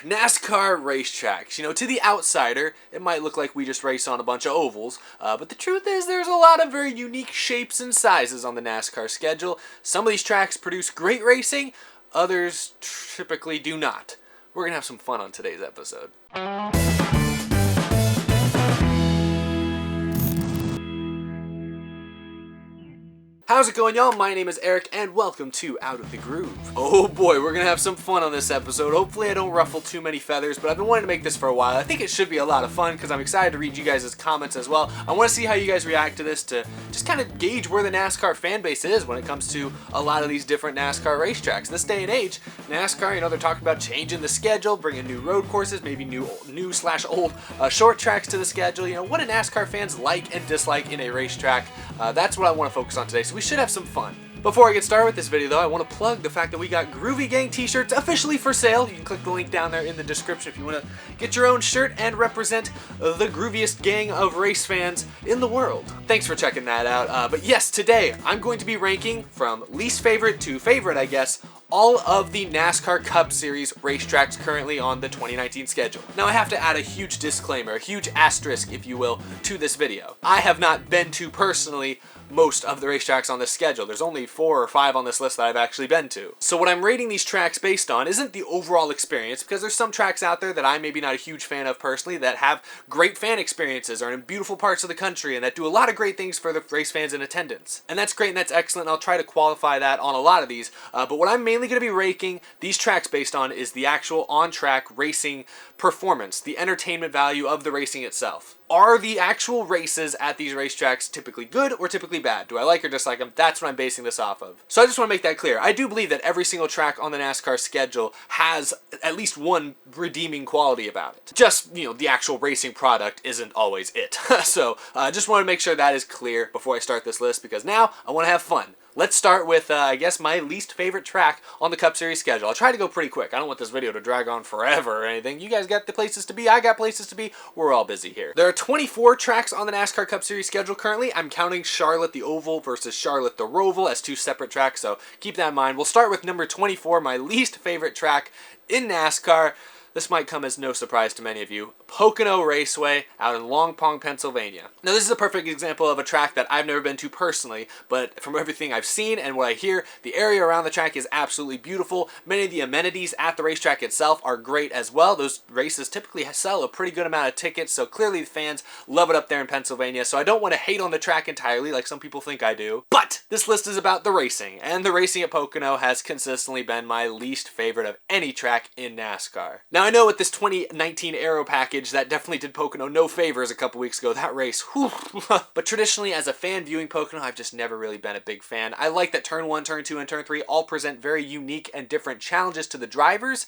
NASCAR racetracks. You know, to the outsider, it might look like we just race on a bunch of ovals, but the truth is there's a lot of very unique shapes and sizes on the NASCAR schedule. Some of these tracks produce great racing, others typically do not. We're going to have some fun on today's episode. How's it going, y'all? My name is Eric, and welcome to Out of the Groove. Oh boy, we're gonna have some fun on this episode. Hopefully I don't ruffle too many feathers, but I've been wanting to make this for a while. I think it should be a lot of fun, because I'm excited to read you guys' comments as well. I want to see how you guys react to this, to just kind of gauge where the NASCAR fan base is when it comes to a lot of these different NASCAR racetracks. This day and age, NASCAR, you know, they're talking about changing the schedule, bringing new road courses, maybe new/old short tracks to the schedule. You know, what do NASCAR fans like and dislike in a racetrack? That's what I want to focus on today, so we should have some fun. Before I get started with this video though, I want to plug the fact that we got Groovy Gang t-shirts officially for sale. You can click the link down there in the description if you want to get your own shirt and represent the grooviest gang of race fans in the world. Thanks for checking that out. But yes, today I'm going to be ranking from least favorite to favorite, I guess, all of the NASCAR Cup Series racetracks currently on the 2019 schedule. Now I have to add a huge disclaimer, a huge asterisk if you will, to this video. I have not been to personally most of the racetracks on this schedule. There's only 4 or 5 on this list that I've actually been to. So what I'm rating these tracks based on isn't the overall experience, because there's some tracks out there that I'm maybe not a huge fan of personally that have great fan experiences, are in beautiful parts of the country, and that do a lot of great things for the race fans in attendance. And that's great and that's excellent, and I'll try to qualify that on a lot of these, but what I'm mainly going to be ranking these tracks based on is the actual on-track racing performance, the entertainment value of the racing itself. Are the actual races at these racetracks typically good or typically bad? Do I like or dislike them? That's what I'm basing this off of. So I just want to make that clear. I do believe that every single track on the NASCAR schedule has at least one redeeming quality about it. Just, you know, the actual racing product isn't always it. So I just want to make sure that is clear before I start this list, because now I want to have fun. Let's start with, I guess, my least favorite track on the Cup Series schedule. I'll try to go pretty quick. I don't want this video to drag on forever or anything. You guys got the places to be. I got places to be. We're all busy here. There are 24 tracks on the NASCAR Cup Series schedule currently. I'm counting Charlotte the Oval versus Charlotte the Roval as 2 separate tracks, so keep that in mind. We'll start with number 24, my least favorite track in NASCAR. This might come as no surprise to many of you. Pocono Raceway out in Long Pond, Pennsylvania. Now this is a perfect example of a track that I've never been to personally, but from everything I've seen and what I hear, the area around the track is absolutely beautiful. Many of the amenities at the racetrack itself are great as well. Those races typically sell a pretty good amount of tickets, so clearly the fans love it up there in Pennsylvania, so I don't want to hate on the track entirely like some people think I do. But this list is about the racing, and the racing at Pocono has consistently been my least favorite of any track in NASCAR. Now I know with this 2019 Aero package, that definitely did Pocono no favors a couple weeks ago. That race, whew. But traditionally, as a fan viewing Pocono, I've just never really been a big fan. I like that Turn 1, Turn 2, and Turn 3 all present very unique and different challenges to the drivers,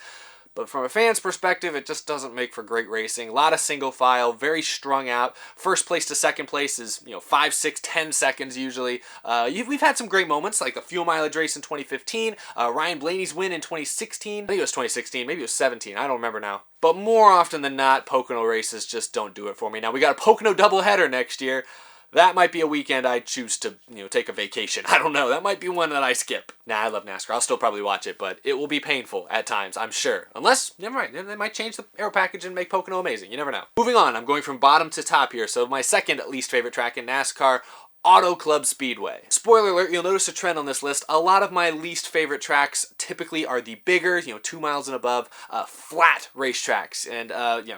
but from a fan's perspective, it just doesn't make for great racing. A lot of single file, very strung out. First place to second place is, 5, 6, 10 seconds usually. We've had some great moments, like the fuel mileage race in 2015, Ryan Blaney's win in 2016. I think it was 2016, maybe it was 17, I don't remember now. But more often than not, Pocono races just don't do it for me. Now, we got a Pocono doubleheader next year. That might be a weekend I choose to, take a vacation. I don't know. That might be one that I skip. Nah, I love NASCAR. I'll still probably watch it, but it will be painful at times, I'm sure. Unless, never mind, they might change the Aero package and make Pocono amazing. You never know. Moving on, I'm going from bottom to top here. So my second least favorite track in NASCAR, Auto Club Speedway. Spoiler alert, you'll notice a trend on this list. A lot of my least favorite tracks typically are the bigger, 2 miles and above, flat racetracks. And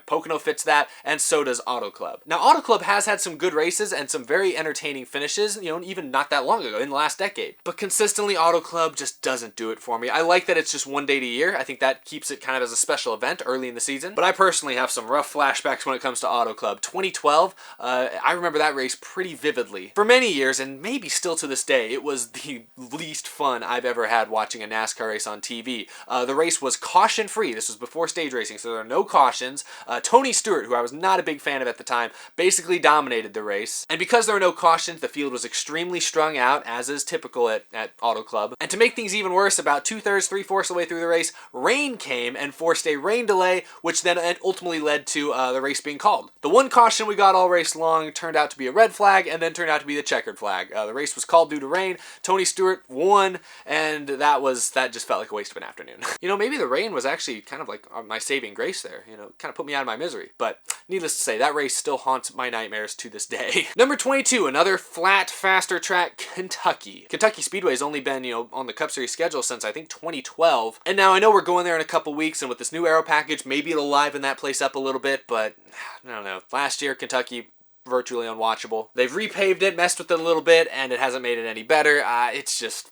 Pocono fits that, and so does Auto Club. Now, Auto Club has had some good races and some very entertaining finishes, even not that long ago, in the last decade. But consistently, Auto Club just doesn't do it for me. I like that it's just one date a year. I think that keeps it kind of as a special event early in the season. But I personally have some rough flashbacks when it comes to Auto Club. 2012, I remember that race pretty vividly. For many years, and maybe still to this day, it was the least fun I've ever had watching a NASCAR race on TV. The race was caution-free. This was before stage racing, so there are no cautions. Tony Stewart, who I was not a big fan of at the time, basically dominated the race. And because there were no cautions, the field was extremely strung out, as is typical at Auto Club. And to make things even worse, about 2/3, 3/4 of the way through the race, rain came and forced a rain delay, which then ultimately led to the race being called. The one caution we got all race long turned out to be a red flag, and then turned out to be the a checkered flag. The race was called due to rain. Tony Stewart won, and that just felt like a waste of an afternoon. Maybe the rain was actually kind of like my saving grace there. Kind of put me out of my misery. But needless to say, that race still haunts my nightmares to this day. Number 22, another flat, faster track, Kentucky. Kentucky Speedway has only been, on the Cup Series schedule since I think 2012. And now I know we're going there in a couple weeks, and with this new aero package, maybe it'll liven that place up a little bit, but I don't know. Last year, Kentucky, virtually unwatchable. They've repaved it, messed with it a little bit, and it hasn't made it any better. It's just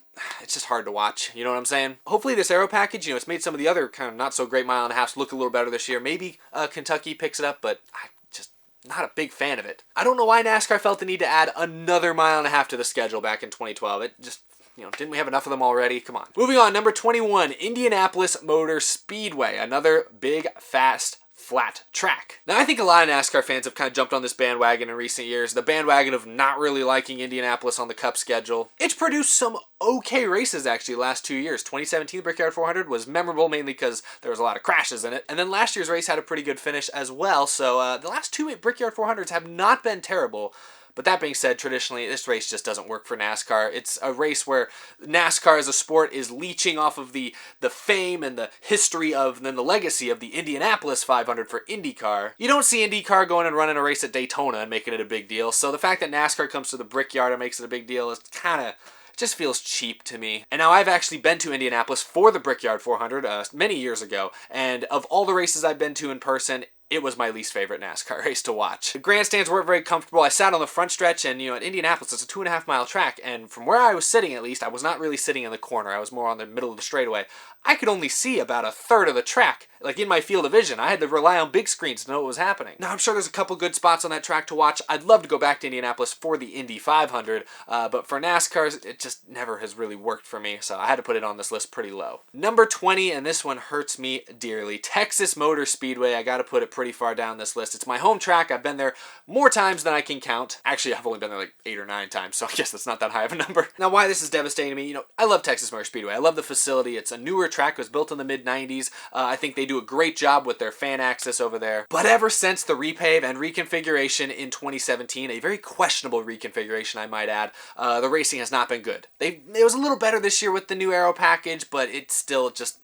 hard to watch. You know what I'm saying? Hopefully this aero package, it's made some of the other kind of not so great mile and a halves look a little better this year. Maybe Kentucky picks it up, but I'm just not a big fan of it. I don't know why NASCAR felt the need to add another mile and a half to the schedule back in 2012. It just, didn't we have enough of them already? Come on. Moving on, number 21, Indianapolis Motor Speedway. Another big, fast, flat track. Now, I think a lot of NASCAR fans have kind of jumped on this bandwagon in recent years, the bandwagon of not really liking Indianapolis on the Cup schedule. It's produced some okay races, actually, the last 2 years. 2017 Brickyard 400 was memorable, mainly because there was a lot of crashes in it. And then last year's race had a pretty good finish as well, so the last two Brickyard 400s have not been terrible. But that being said, traditionally, this race just doesn't work for NASCAR. It's a race where NASCAR as a sport is leeching off of the fame and the history of, and then the legacy of the Indianapolis 500 for IndyCar. You don't see IndyCar going and running a race at Daytona and making it a big deal. So the fact that NASCAR comes to the Brickyard and makes it a big deal is kind of just feels cheap to me. And now I've actually been to Indianapolis for the Brickyard 400 many years ago. And of all the races I've been to in person, it was my least favorite NASCAR race to watch. The grandstands weren't very comfortable. I sat on the front stretch, and at Indianapolis, it's a 2.5 mile track, and from where I was sitting, at least, I was not really sitting in the corner. I was more on the middle of the straightaway. I could only see about a third of the track, like in my field of vision. I had to rely on big screens to know what was happening. Now, I'm sure there's a couple good spots on that track to watch. I'd love to go back to Indianapolis for the Indy 500, but for NASCAR, it just never has really worked for me, so I had to put it on this list pretty low. Number 20, and this one hurts me dearly, Texas Motor Speedway. I gotta put it pretty far down this list. It's my home track. I've been there more times than I can count. Actually, I've only been there like 8 or 9 times, so I guess that's not that high of a number. Now, why this is devastating to me, I love Texas Motor Speedway. I love the facility. It's a newer track. It was built in the mid-90s. I think they do a great job with their fan access over there. But ever since the repave and reconfiguration in 2017, a very questionable reconfiguration, I might add, the racing has not been good. It was a little better this year with the new aero package, but it's still just...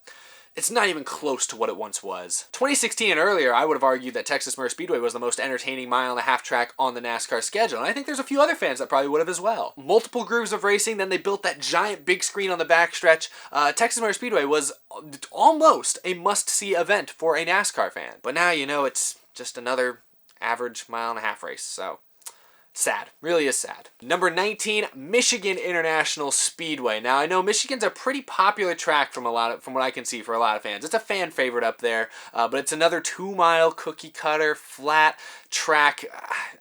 it's not even close to what it once was. 2016 and earlier, I would have argued that Texas Motor Speedway was the most entertaining mile and a half track on the NASCAR schedule, and I think there's a few other fans that probably would have as well. Multiple grooves of racing, then they built that giant big screen on the backstretch. Texas Motor Speedway was almost a must-see event for a NASCAR fan. But now, it's just another average mile and a half race, so... sad. Really is sad. Number 19, Michigan International Speedway. Now, I know Michigan's a pretty popular track from what I can see for a lot of fans. It's a fan favorite up there, but it's another 2-mile cookie cutter flat track.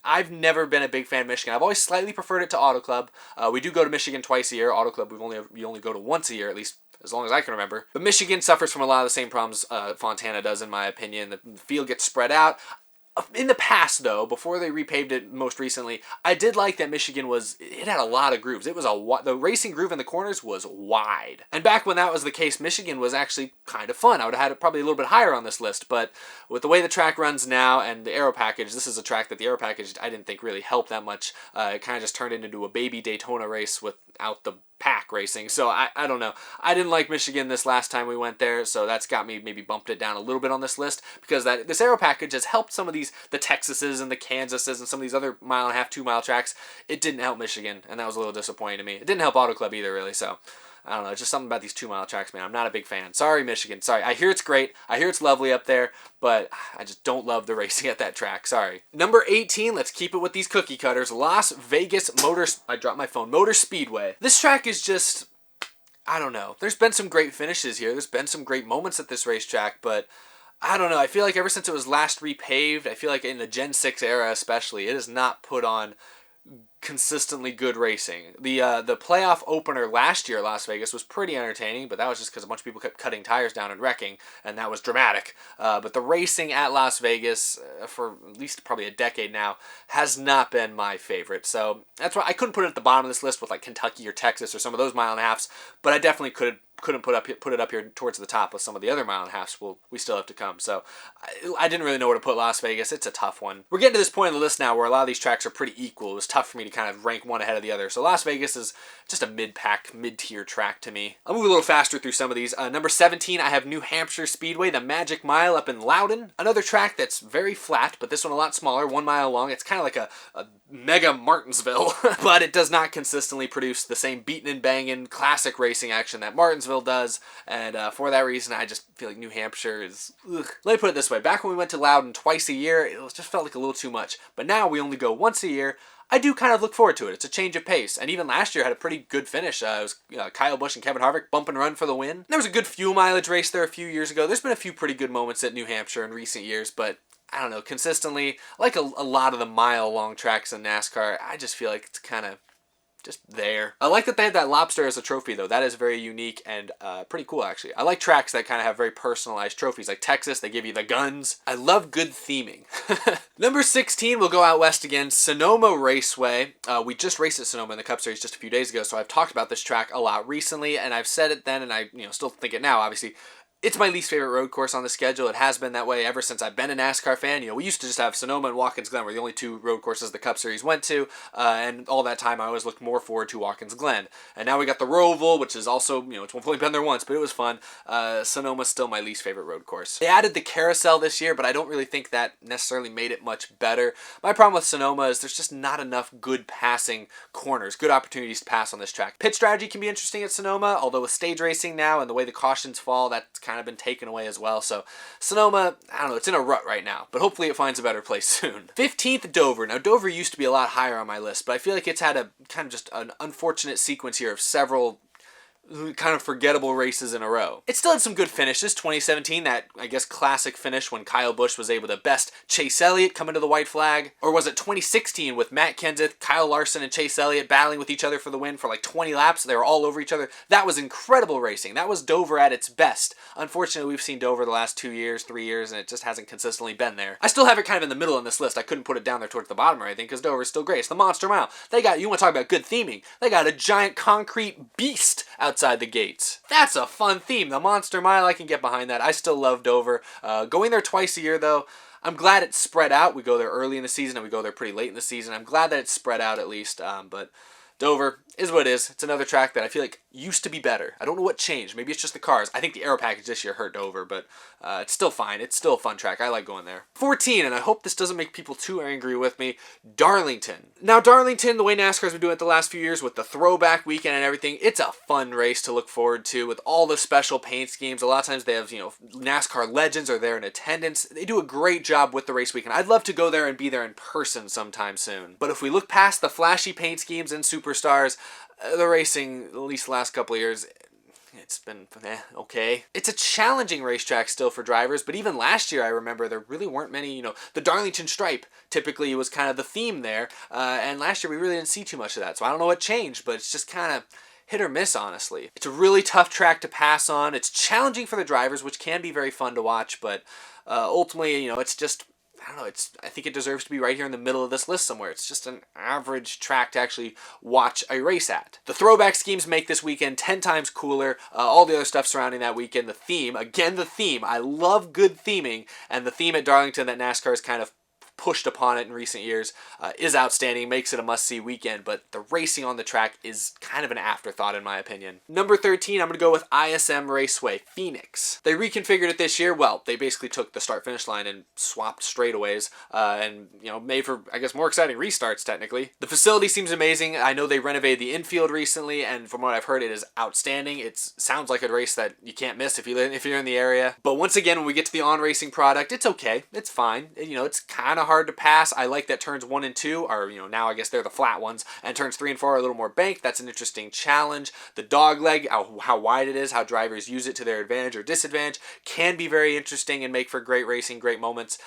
I've never been a big fan of Michigan. I've always slightly preferred it to Auto Club. We do go to Michigan twice a year. Auto Club, we only go to once a year, at least as long as I can remember. But Michigan suffers from a lot of the same problems Fontana does, in my opinion. The field gets spread out. In the past, though, before they repaved it most recently, I did like that Michigan it had a lot of grooves. The racing groove in the corners was wide. And back when that was the case, Michigan was actually kind of fun. I would have had it probably a little bit higher on this list, but with the way the track runs now and the aero package, this is a track that the aero package I didn't think really helped that much. It kind of just turned into a baby Daytona race without the pack racing. So I don't know. I didn't like Michigan this last time we went there, so that's got me maybe bumped it down a little bit on this list, because this aero package has helped some of the Texases and the Kansases and some of these other 1.5 mile, 2 mile tracks. It didn't help Michigan, and that was a little disappointing to me. It didn't help Auto Club either, really, so I don't know. It's just something about these 2 mile tracks, man. I'm not a big fan. Sorry, Michigan. Sorry. I hear it's great. I hear it's lovely up there, but I just don't love the racing at that track. Sorry. Number 18, let's keep it with these cookie cutters. Las Vegas Motor Speedway. This track is just... I don't know. There's been some great finishes here. There's been some great moments at this racetrack, but I don't know. I feel like ever since it was last repaved, I feel like in the Gen 6 era especially, it has not put on consistently good racing. The playoff opener last year at Las Vegas was pretty entertaining, but that was just because a bunch of people kept cutting tires down and wrecking, and that was dramatic. But the racing at Las Vegas, for at least probably a decade now, has not been my favorite. So that's why I couldn't put it at the bottom of this list with like Kentucky or Texas or some of those 1.5 miles, but I definitely could couldn't put it up here towards the top with some of the other mile and a halves. We still have to come. So I didn't really know where to put Las Vegas. It's a tough one. We're getting to this point in the list now where a lot of these tracks are pretty equal. It was tough for me to kind of rank one ahead of the other. So Las Vegas is just a mid-pack, mid-tier track to me. I'll move a little faster through some of these. Number 17, I have New Hampshire Speedway, the Magic Mile up in Loudon. Another track that's very flat, but this one a lot smaller, 1 mile long. It's kind of like a mega Martinsville, but it does not consistently produce the same beating and banging classic racing action that Martinsville does, and for that reason, I just feel like New Hampshire is, ugh. Let me put it this way, back when we went to Loudon twice a year, it just felt like a little too much, but now we only go once a year. I do kind of look forward to it. It's a change of pace, and even last year had a pretty good finish. It was Kyle Busch and Kevin Harvick bump and run for the win. There was a good fuel mileage race there a few years ago. There's been a few pretty good moments at New Hampshire in recent years, but I don't know, consistently, like a lot of the mile-long tracks in NASCAR, I just feel like it's kind of just there. I like that they have that lobster as a trophy, though. That is very unique and pretty cool, actually. I like tracks that kind of have very personalized trophies. Like Texas, they give you the guns. I love good theming. Number 16, we'll go out west again. Sonoma Raceway. We just raced at Sonoma in the Cup Series just a few days ago, so I've talked about this track a lot recently, and I've said it then, and I still think it now, obviously. It's my least favorite road course on the schedule. It has been that way ever since I've been a NASCAR fan. We used to just have Sonoma and Watkins Glen were the only two road courses the Cup Series went to, and all that time I always looked more forward to Watkins Glen. And now we got the Roval, which is also, it's only been there once, but it was fun. Sonoma's still my least favorite road course. They added the carousel this year, but I don't really think that necessarily made it much better. My problem with Sonoma is there's just not enough good passing corners, good opportunities to pass on this track. Pit strategy can be interesting at Sonoma, although with stage racing now and the way the cautions fall, that's kind of been taken away as well. So Sonoma, I don't know, it's in a rut right now, but hopefully it finds a better place soon. 15th, Dover. Now Dover used to be a lot higher on my list, but I feel like it's had a kind of just an unfortunate sequence here of several kind of forgettable races in a row. It still had some good finishes. 2017, that, I guess, classic finish when Kyle Busch was able to best Chase Elliott coming to the white flag. Or was it 2016 with Matt Kenseth, Kyle Larson, and Chase Elliott battling with each other for the win for like 20 laps? They were all over each other. That was incredible racing. That was Dover at its best. Unfortunately, we've seen Dover the last 2 years, 3 years, and it just hasn't consistently been there. I still have it kind of in the middle on this list. I couldn't put it down there towards the bottom or anything because Dover's still great. It's the Monster Mile. You want to talk about good theming? They got a giant concrete beast outside the gates. That's a fun theme. The Monster Mile, I can get behind that. I still love Dover. Going there twice a year, though, I'm glad it's spread out. We go there early in the season and we go there pretty late in the season. I'm glad that it's spread out at least, but Dover is what it is. It's another track that I feel like used to be better. I don't know what changed. Maybe it's just the cars. I think the aero package this year hurt Dover, but it's still fine. It's still a fun track. I like going there. 14, and I hope this doesn't make people too angry with me, Darlington. Now, Darlington, the way NASCAR's been doing it the last few years with the throwback weekend and everything, it's a fun race to look forward to with all the special paint schemes. A lot of times they have, NASCAR legends are there in attendance. They do a great job with the race weekend. I'd love to go there and be there in person sometime soon. But if we look past the flashy paint schemes and superstars, the racing, at least the last couple of years, it's been okay. It's a challenging racetrack still for drivers, but even last year I remember there really weren't many, the Darlington Stripe typically was kind of the theme there, and last year we really didn't see too much of that, so I don't know what changed, but it's just kind of hit or miss, honestly. It's a really tough track to pass on. It's challenging for the drivers, which can be very fun to watch, but ultimately, it's just, I don't know, I think it deserves to be right here in the middle of this list somewhere. It's just an average track to actually watch a race at. The throwback schemes make this weekend 10 times cooler. All the other stuff surrounding that weekend, the theme, again the theme. I love good theming, and the theme at Darlington that NASCAR has kind of pushed upon it in recent years is outstanding, makes it a must-see weekend, but the racing on the track is kind of an afterthought in my opinion. Number 13, I'm going to go with ISM Raceway, Phoenix. They reconfigured it this year. Well, they basically took the start-finish line and swapped straightaways and, made for, I guess, more exciting restarts technically. The facility seems amazing. I know they renovated the infield recently, and from what I've heard, it is outstanding. It sounds like a race that you can't miss if you're in the area. But once again, when we get to the on-racing product, it's okay. It's fine. It's kind of hard to pass. I like that turns 1 and 2 are, now I guess they're the flat ones, and turns 3 and 4 are a little more banked. That's an interesting challenge. The dog leg, how wide it is, how drivers use it to their advantage or disadvantage, can be very interesting and make for great racing, great moments.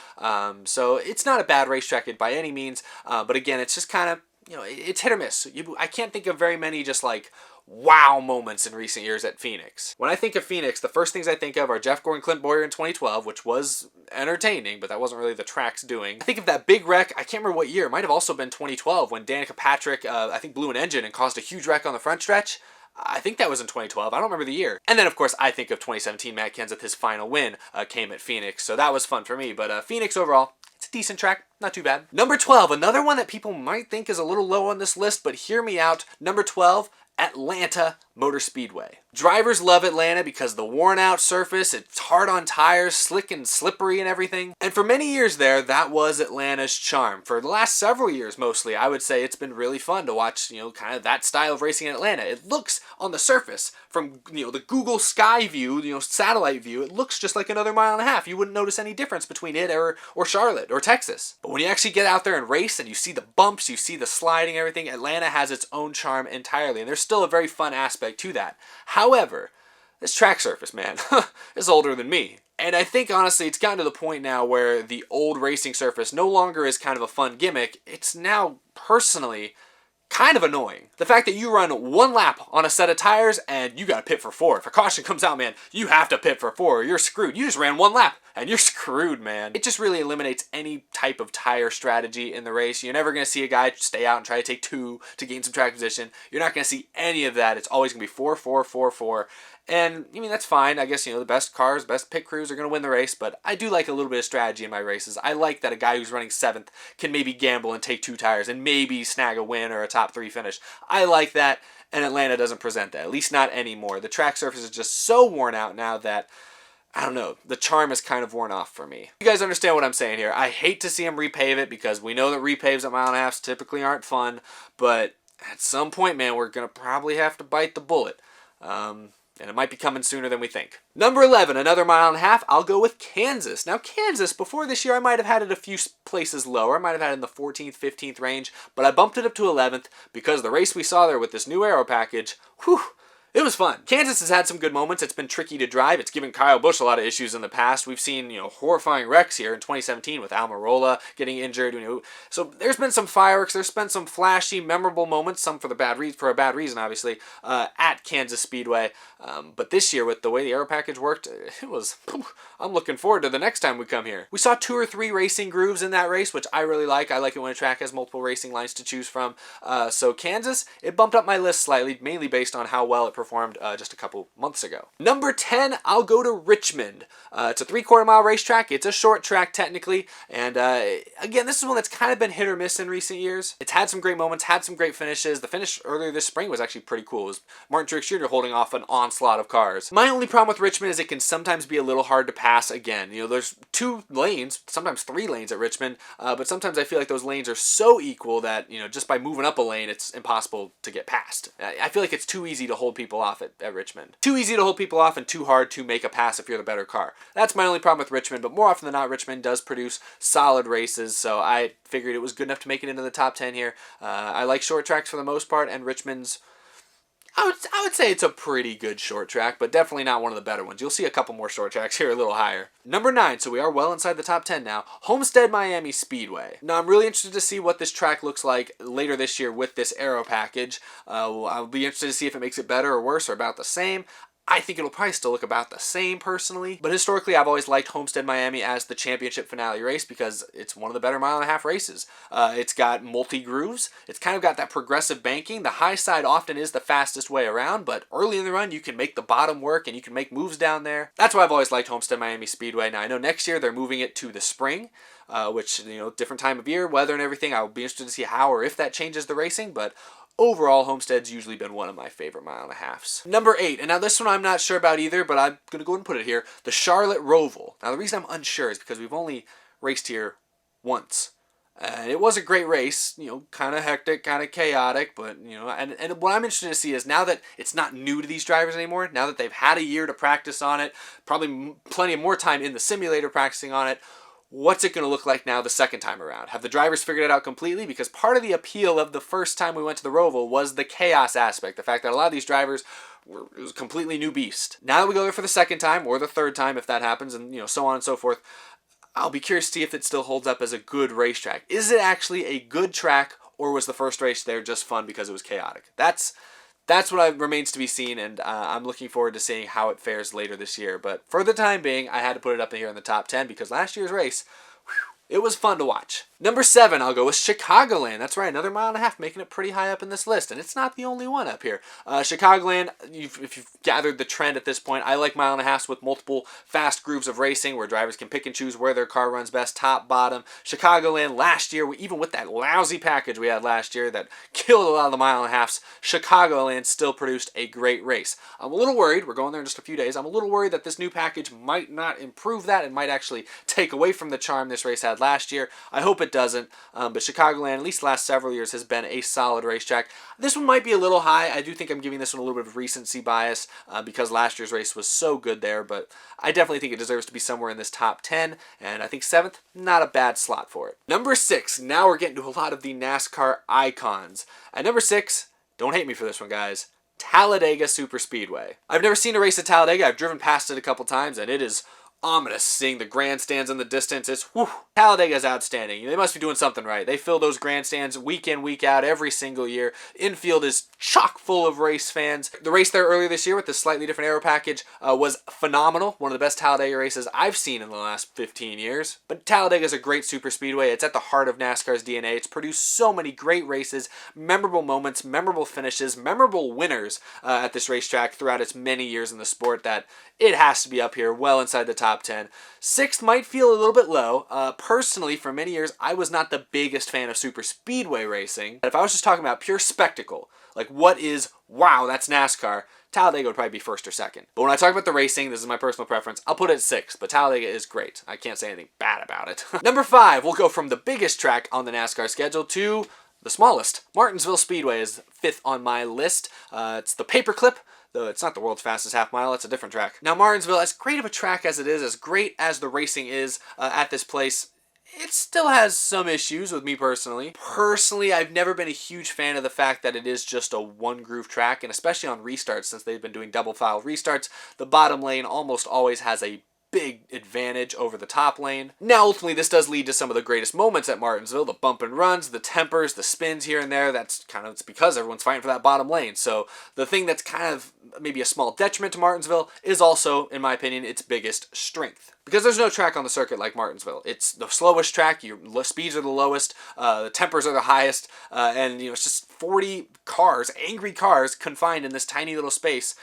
So it's not a bad racetrack by any means, but again, it's just kind of, it's hit or miss. I can't think of very many just like wow moments in recent years at Phoenix. When I think of Phoenix, the first things I think of are Jeff Gordon, Clint Boyer in 2012, which was entertaining, but that wasn't really the track's doing. I think of that big wreck, I can't remember what year, it might have also been 2012 when Danica Patrick, I think blew an engine and caused a huge wreck on the front stretch. I think that was in 2012. I don't remember the year. And then, of course, I think of 2017, Matt Kenseth, his final win came at Phoenix. So that was fun for me. But Phoenix overall, it's a decent track. Not too bad. Number 12, another one that people might think is a little low on this list, but hear me out. Number 12, Atlanta Motor Speedway. Drivers love Atlanta because the worn out surface, it's hard on tires, slick and slippery and everything. And for many years there, that was Atlanta's charm. For the last several years mostly, I would say it's been really fun to watch, kind of that style of racing in Atlanta. It looks on the surface from, the Google sky view, satellite view, it looks just like another mile and a half. You wouldn't notice any difference between it or Charlotte or Texas. But when you actually get out there and race and you see the bumps, you see the sliding, everything, Atlanta has its own charm entirely. And there's still a very fun aspect to that. However, this track surface, man, is older than me. And I think, honestly, it's gotten to the point now where the old racing surface no longer is kind of a fun gimmick. It's now, personally, kind of annoying. The fact that you run one lap on a set of tires and you got to pit for 4. If a caution comes out, man, you have to pit for 4 or you're screwed. You just ran one lap and you're screwed, man. It just really eliminates any type of tire strategy in the race. You're never going to see a guy stay out and try to take 2 to gain some track position. You're not going to see any of that. It's always going to be 4, 4, 4, 4. And, that's fine. I guess, the best cars, best pit crews are going to win the race, but I do like a little bit of strategy in my races. I like that a guy who's running 7th can maybe gamble and take 2 tires and maybe snag a win or a top 3 finish. I like that, and Atlanta doesn't present that, at least not anymore. The track surface is just so worn out now that, I don't know, the charm is kind of worn off for me. You guys understand what I'm saying here. I hate to see them repave it because we know that repaves at mile and a half typically aren't fun, but at some point, man, we're going to probably have to bite the bullet. And it might be coming sooner than we think. Number 11, another mile and a half. I'll go with Kansas. Now, Kansas, before this year, I might have had it a few places lower. I might have had it in the 14th, 15th range, but I bumped it up to 11th because the race we saw there with this new aero package, whew, it was fun. Kansas has had some good moments. It's been tricky to drive. It's given Kyle Busch a lot of issues in the past. We've seen, horrifying wrecks here in 2017 with Almirola getting injured. So there's been some fireworks. There's been some flashy, memorable moments. Some for a bad reason, obviously, at Kansas Speedway. But this year, with the way the aero package worked, I'm looking forward to the next time we come here. We saw 2 or 3 racing grooves in that race, which I really like. I like it when a track has multiple racing lines to choose from. So Kansas, it bumped up my list slightly, mainly based on how well it performed just a couple months ago. Number 10, I'll go to Richmond. It's a 3/4 mile racetrack. It's a short track technically, and again, this is one that's kind of been hit or miss in recent years. It's had some great moments, had some great finishes. The finish earlier this spring was actually pretty cool. It was Martin Truex Jr. holding off an onslaught of cars. My only problem with Richmond is it can sometimes be a little hard to pass again. There's 2 lanes, sometimes 3 lanes at Richmond, but sometimes I feel like those lanes are so equal that, just by moving up a lane, it's impossible to get past. I feel like it's too easy to hold people off at Richmond. Too easy to hold people off and too hard to make a pass if you're the better car. That's my only problem with Richmond, but more often than not, Richmond does produce solid races, so I figured it was good enough to make it into the top 10 here. I like short tracks for the most part, and Richmond's, I would say it's a pretty good short track, but definitely not one of the better ones. You'll see a couple more short tracks here a little higher. Number 9, so we are well inside the top 10 now, Homestead Miami Speedway. Now, I'm really interested to see what this track looks like later this year with this aero package. I'll be interested to see if it makes it better or worse or about the same. I think it'll probably still look about the same personally, but historically I've always liked Homestead Miami as the championship finale race because it's one of the better mile and a half races. It's got multi-grooves, it's kind of got that progressive banking. The high side often is the fastest way around, but early in the run you can make the bottom work and you can make moves down there. That's why I've always liked Homestead Miami Speedway. Now I know next year they're moving it to the spring, which, different time of year, weather and everything. I'll be interested to see how or if that changes the racing, but overall, Homestead's usually been one of my favorite mile and a halves. Number 8, and now this one I'm not sure about either, but I'm going to go ahead and put it here, the Charlotte Roval. Now the reason I'm unsure is because we've only raced here once. It was a great race, kind of hectic, kind of chaotic, but, and what I'm interested to see is now that it's not new to these drivers anymore, now that they've had a year to practice on it, probably plenty of more time in the simulator practicing on it, what's it going to look like now the second time around? Have the drivers figured it out completely? Because part of the appeal of the first time we went to the Roval was the chaos aspect. The fact that a lot of these drivers it was a completely new beast. Now that we go there for the second time, or the third time if that happens, and so on and so forth, I'll be curious to see if it still holds up as a good racetrack. Is it actually a good track, or was the first race there just fun because it was chaotic? That's what remains to be seen, and I'm looking forward to seeing how it fares later this year. But for the time being, I had to put it up here in the top 10 because last year's race, It was fun to watch. Number 7, I'll go with Chicagoland. That's right, another mile and a half, making it pretty high up in this list, and it's not the only one up here. Chicagoland, if you've gathered the trend at this point, I like mile and a halves with multiple fast grooves of racing where drivers can pick and choose where their car runs best, top, bottom. Chicagoland last year, even with that lousy package we had last year that killed a lot of the mile and a halves, Chicagoland still produced a great race. I'm a little worried, we're going there in just a few days, I'm a little worried that this new package might not improve that and might actually take away from the charm this race had last year. I hope it doesn't, but Chicagoland, at least the last several years, has been a solid racetrack. This one might be a little high. I do think I'm giving this one a little bit of recency bias because last year's race was so good there, but I definitely think it deserves to be somewhere in this top 10, and I think 7th, not a bad slot for it. Number 6, now we're getting to a lot of the NASCAR icons. At number 6, don't hate me for this one, guys, Talladega Superspeedway. I've never seen a race at Talladega. I've driven past it a couple times, and it is ominous seeing the grandstands in the distance. It's whew. Talladega is outstanding. They must be doing something right. They fill those grandstands week in, week out, every single year. Infield is chock full of race fans. The race there earlier this year with the slightly different aero package was phenomenal. One of the best Talladega races I've seen in the last 15 years. But Talladega is a great super speedway. It's at the heart of NASCAR's DNA. It's produced so many great races, memorable moments, memorable finishes, memorable winners at this racetrack throughout its many years in the sport that it has to be up here, well inside the top 10. 6th might feel a little bit low. Personally, for many years, I was not the biggest fan of super speedway racing. If I was just talking about pure spectacle, like what is, wow, that's NASCAR, Talladega would probably be 1st or 2nd. But when I talk about the racing, this is my personal preference, I'll put it at 6th, but Talladega is great. I can't say anything bad about it. Number 5, we'll go from the biggest track on the NASCAR schedule to the smallest. Martinsville Speedway is 5th on my list. It's the paperclip, though it's not the world's fastest half mile, it's a different track. Now Martinsville, as great of a track as it is, as great as the racing is at this place, it still has some issues with me personally. Personally, I've never been a huge fan of the fact that it is just a one groove track, and especially on restarts, since they've been doing double file restarts, the bottom lane almost always has a big advantage over the top lane. Now, ultimately, this does lead to some of the greatest moments at Martinsville, the bump and runs, the tempers, the spins here and there. That's kind of, it's because everyone's fighting for that bottom lane. So the thing that's kind of maybe a small detriment to Martinsville is also, in my opinion, its biggest strength. Because there's no track on the circuit like Martinsville. It's the slowest track, your speeds are the lowest, the tempers are the highest, and it's just 40 cars, angry cars, confined in this tiny little space.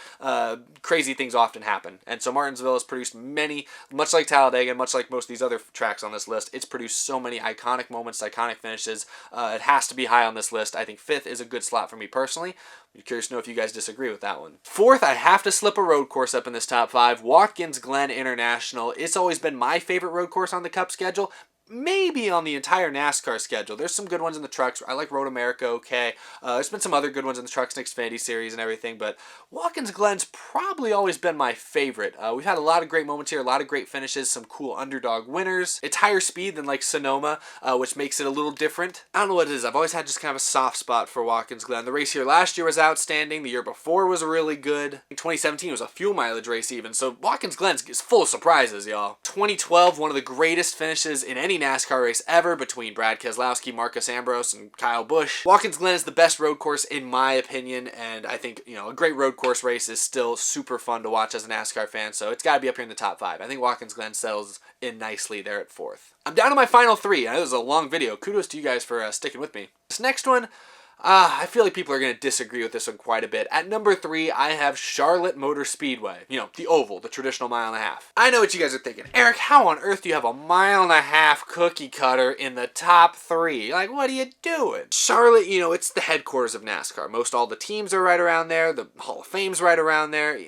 Crazy things often happen. And so Martinsville has produced many, much like Talladega, much like most of these other tracks on this list, it's produced so many iconic moments, iconic finishes. It has to be high on this list. I think 5th is a good slot for me personally. I'm curious to know if you guys disagree with that one. 4th, I have to slip a road course up in this top 5. Watkins Glen International. It's always been my favorite road course on the Cup schedule. Maybe on the entire NASCAR schedule. There's some good ones in the trucks. I like Road America, okay. There's been some other good ones in the trucks and Xfinity series and everything, but Watkins Glen's probably always been my favorite. We've had a lot of great moments here, a lot of great finishes, some cool underdog winners. It's higher speed than like Sonoma, which makes it a little different. I don't know what it is. I've always had just kind of a soft spot for Watkins Glen. The race here last year was outstanding. The year before was really good. 2017 was a fuel mileage race even, so Watkins Glen is full of surprises, y'all. 2012, one of the greatest finishes in any NASCAR race ever between Brad Keselowski, Marcus Ambrose, and Kyle Busch. Watkins Glen is the best road course in my opinion, and I think, a great road course race is still super fun to watch as a NASCAR fan, so it's got to be up here in the top 5. I think Watkins Glen settles in nicely there at 4th. I'm down to my final 3. I know this is a long video. Kudos to you guys for sticking with me. This next one, I feel like people are going to disagree with this one quite a bit. At number 3, I have Charlotte Motor Speedway. The oval, the traditional mile and a half. I know what you guys are thinking. Eric, how on earth do you have a mile and a half cookie cutter in the top 3? Like, what are you doing? Charlotte, it's the headquarters of NASCAR. Most all the teams are right around there. The Hall of Fame's right around there.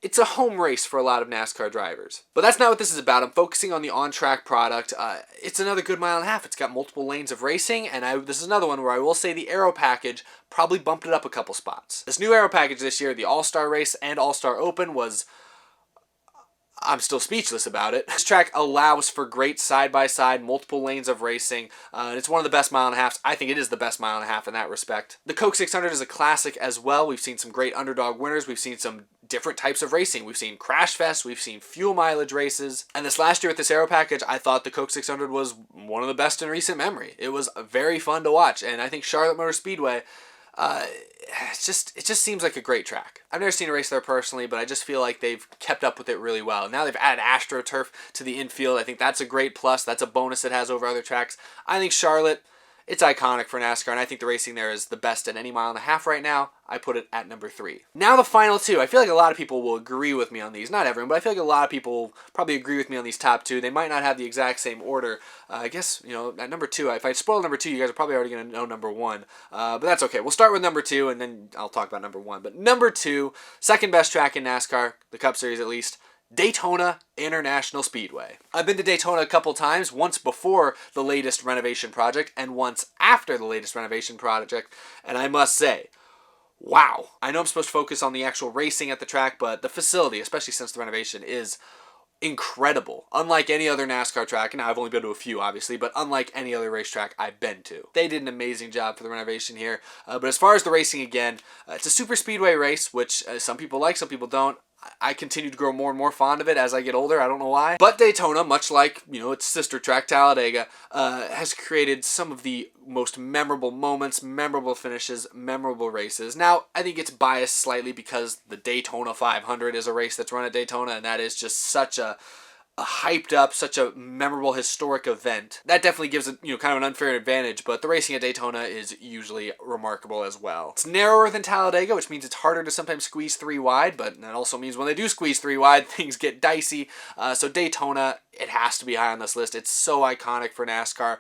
It's a home race for a lot of NASCAR drivers. But that's not what this is about. I'm focusing on the on-track product. It's another good mile and a half. It's got multiple lanes of racing, and this is another one where I will say the aero package probably bumped it up a couple spots. This new aero package this year, the All-Star Race and All-Star Open, was... I'm still speechless about it. This track allows for great side-by-side, multiple lanes of racing. It's one of the best mile and a halves. I think it is the best mile and a half in that respect. The Coke 600 is a classic as well. We've seen some great underdog winners. We've seen some different types of racing. We've seen Crash Fest. We've seen fuel mileage races. And this last year with this aero package, I thought the Coke 600 was one of the best in recent memory. It was very fun to watch. And I think Charlotte Motor Speedway, it just seems like a great track. I've never seen a race there personally, but I just feel like they've kept up with it really well. Now they've added AstroTurf to the infield. I think that's a great plus. That's a bonus it has over other tracks. I think Charlotte, it's iconic for NASCAR, and I think the racing there is the best at any mile and a half right now. I put it at number 3. Now the final 2. I feel like a lot of people will agree with me on these. Not everyone, but I feel like a lot of people will probably agree with me on these top 2. They might not have the exact same order. I guess, at number 2, if I spoil number 2, you guys are probably already going to know number 1. But that's okay. We'll start with number 2, and then I'll talk about number 1. But number 2, second best track in NASCAR, the Cup Series at least, Daytona International Speedway. I've been to Daytona a couple times, once before the latest renovation project and once after the latest renovation project, and I must say, wow. I know I'm supposed to focus on the actual racing at the track, but the facility, especially since the renovation, is incredible. Unlike any other NASCAR track, and now I've only been to a few obviously, but unlike any other racetrack I've been to. They did an amazing job for the renovation here, but as far as the racing again, it's a super speedway race, which some people like, some people don't. I continue to grow more and more fond of it as I get older. I don't know why. But Daytona, much like, its sister track, Talladega, has created some of the most memorable moments, memorable finishes, memorable races. Now, I think it's biased slightly because the Daytona 500 is a race that's run at Daytona, and that is just such a hyped up, such a memorable historic event. That definitely gives it, kind of an unfair advantage, but the racing at Daytona is usually remarkable as well. It's narrower than Talladega, which means it's harder to sometimes squeeze 3 wide, but that also means when they do squeeze 3 wide, things get dicey. So Daytona, it has to be high on this list. It's so iconic for NASCAR.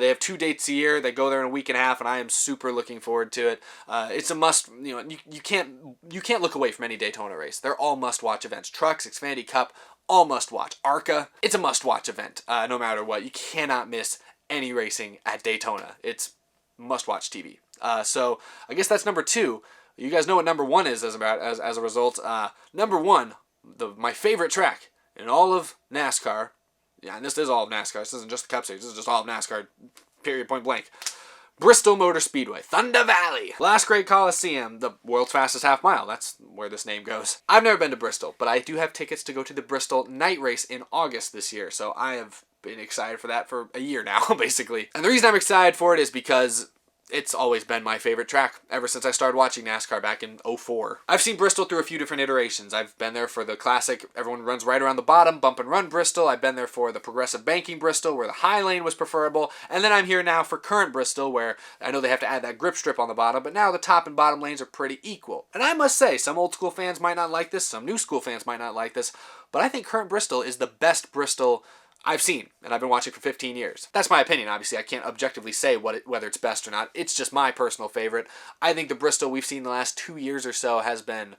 They have 2 dates a year. They go there in a week and a half, and I am super looking forward to it. It's a must. You can't look away from any Daytona race. They're all must-watch events. Trucks, Xfinity Cup, all must-watch. ARCA, it's a must-watch event, no matter what. You cannot miss any racing at Daytona. It's must-watch TV. So I guess that's number 2. You guys know what number 1 is as a result. Number 1, my favorite track in all of NASCAR. Yeah, and this is all of NASCAR. This isn't just the Cup Series. This is just all of NASCAR, period, point blank. Bristol Motor Speedway, Thunder Valley, last great Coliseum, the world's fastest half mile. That's where this name goes. I've never been to Bristol, but I do have tickets to go to the Bristol night race in August this year, so I have been excited for that for a year now, basically. And the reason I'm excited for it is because it's always been my favorite track ever since I started watching NASCAR back in 2004. I've seen Bristol through a few different iterations. I've been there for the classic, everyone runs right around the bottom, bump and run Bristol. I've been there for the progressive banking Bristol, where the high lane was preferable. And then I'm here now for current Bristol, where I know they have to add that grip strip on the bottom, but now the top and bottom lanes are pretty equal. And I must say, some old school fans might not like this, some new school fans might not like this, but I think current Bristol is the best Bristol I've seen, and I've been watching for 15 years. That's my opinion, obviously. I can't objectively say whether it's best or not. It's just my personal favorite. I think the Bristol we've seen the last 2 years or so has been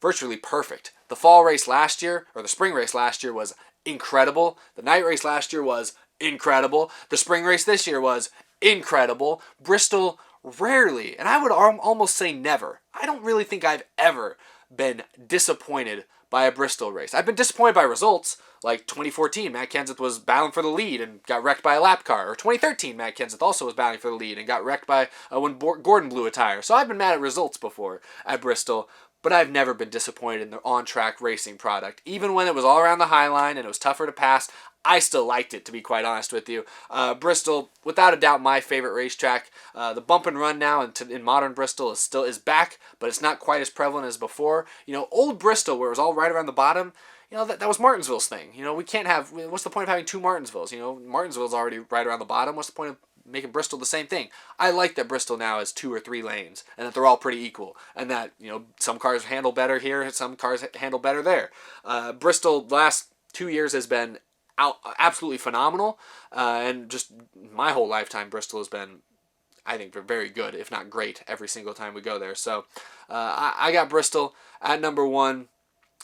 virtually perfect. The fall race last year, or the spring race last year, was incredible. The night race last year was incredible. The spring race this year was incredible. Bristol rarely, and I would almost say never. I don't really think I've ever been disappointed by a Bristol race. I've been disappointed by results, like 2014, Matt Kenseth was battling for the lead and got wrecked by a lap car. Or 2013, Matt Kenseth also was battling for the lead and got wrecked by when Gordon blew a tire. So I've been mad at results before at Bristol, but I've never been disappointed in the on-track racing product. Even when it was all around the high line and it was tougher to pass, I still liked it, to be quite honest with you. Bristol, without a doubt, my favorite racetrack. The bump and run now in modern Bristol is back, but it's not quite as prevalent as before. Old Bristol, where it was all right around the bottom, that was Martinsville's thing. We can't have, what's the point of having 2 Martinsvilles? Martinsville's already right around the bottom. What's the point of making Bristol the same thing? I like that Bristol now has 2 or 3 lanes, and that they're all pretty equal, and that, some cars handle better here, some cars handle better there. Bristol, the last 2 years has been absolutely phenomenal, and just my whole lifetime, Bristol has been, I think, very good, if not great, every single time we go there. So I got Bristol at number 1.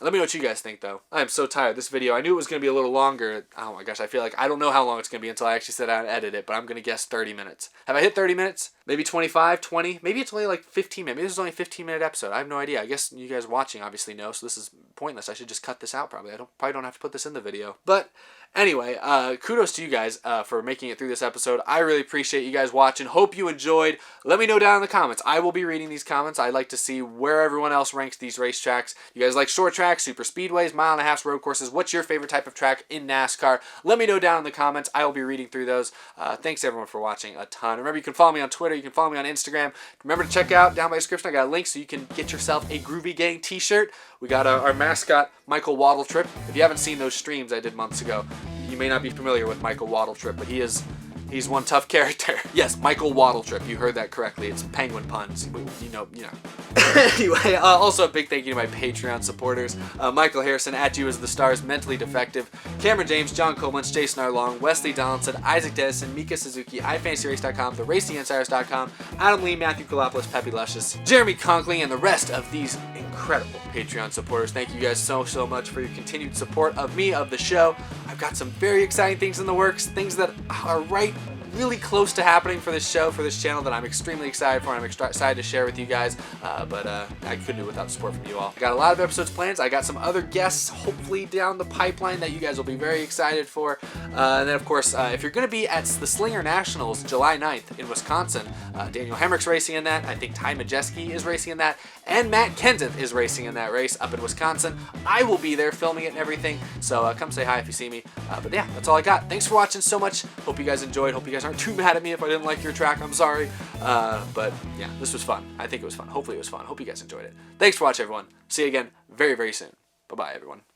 Let me know what you guys think, though. I am so tired. This video, I knew it was going to be a little longer. Oh my gosh, I feel like I don't know how long it's going to be until I actually sit down and edit it, but I'm going to guess 30 minutes. Have I hit 30 minutes? Maybe 25, 20? Maybe it's only like 15 minutes. Maybe this is only a 15-minute episode. I have no idea. I guess you guys watching obviously know, so this is pointless. I should just cut this out probably. Probably don't have to put this in the video. But Anyway, kudos to you guys for making it through this episode. I really appreciate you guys watching. Hope you enjoyed. Let me know down in the comments. I will be reading these comments. I'd like to see where everyone else ranks these racetracks. You guys like short tracks, super speedways, mile and a half road courses? What's your favorite type of track in NASCAR? Let me know down in the comments. I will be reading through those. Thanks everyone for watching a ton. Remember, you can follow me on Twitter. You can follow me on Instagram. Remember to check out down by the description. I got a link so you can get yourself a Groovy Gang t-shirt. We got our mascot, Michael Waddletrip. If you haven't seen those streams I did months ago, you may not be familiar with Michael Waddletrip, but he's one tough character. Yes, Michael Waddletrip. You heard that correctly. It's penguin puns. You know. Anyway, also a big thank you to my Patreon supporters. Michael Harrison, At You As The Stars, Mentally Defective, Cameron James, John Coleman, Jason Arlong, Wesley Donaldson, Isaac Dennison, Mika Suzuki, iFantasyRace.com, TheRacingInsiders.com, Adam Lee, Matthew Kalopoulos, Peppy Luscious, Jeremy Conkling, and the rest of these incredible Patreon supporters. Thank you guys so much for your continued support of me, of the show. I've got some very exciting things in the works, things that are really close to happening for this show, for this channel, that I'm extremely excited for, and I'm excited to share with you guys, but I couldn't do it without support from you all. I got a lot of episodes planned. I got some other guests hopefully down the pipeline that you guys will be very excited for, and then of course, if you're going to be at the Slinger Nationals July 9th in Wisconsin, Daniel Hemrick's racing in that, I think Ty Majeski is racing in that, and Matt Kenseth is racing in that race up in Wisconsin. I will be there filming it and everything, so come say hi if you see me. But yeah, that's all I got. Thanks for watching so much. Hope you guys enjoyed. Hope you guys aren't too mad at me if I didn't like your track. I'm sorry. But yeah, this was fun. I think it was fun. Hopefully it was fun. Hope you guys enjoyed it. Thanks for watching, everyone. See you again very soon. Bye-bye, everyone.